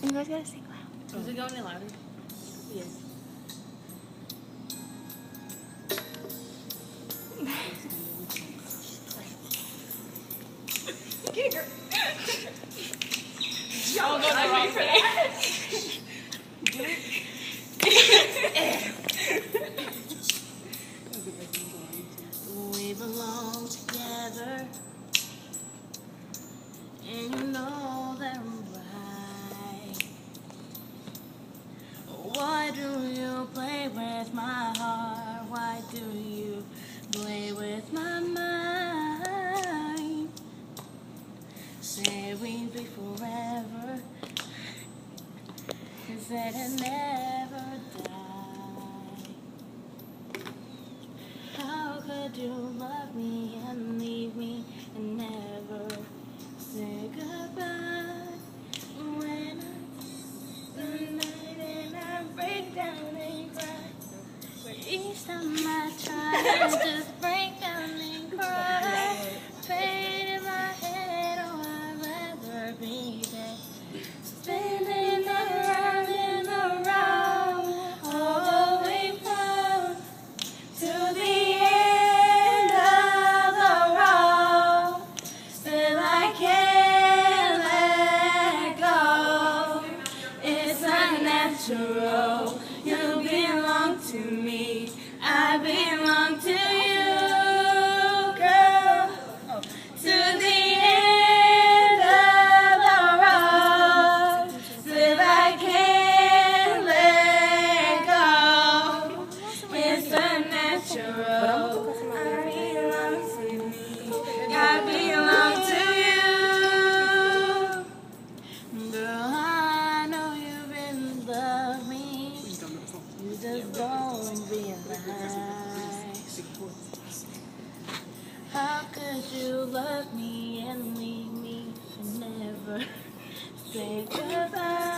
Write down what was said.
You guys gotta sing loud. Is it going any louder? Yes. Get it, girl. Y'all go the wrong way. We belong together, and you know that I'm right. Why do you play with my heart? Why do you play with my mind? Say we'd be forever, said it never die. How could you love me and leave me and never say goodbye? When the night and I break down and cry, but each time I try, I just break down and cry. Pain in my head, oh, I'd rather be dead. Spinning around and around, all the way from to the end of the road. Still I can't let go. It's unnatural. You belong to me, I belong to you, girl. To the end of the road. Still I can't let go. It's unnatural. I belong to me. I belong to you. Girl, I know you really love me. You just don't realize. How could you love me and leave me and never say goodbye?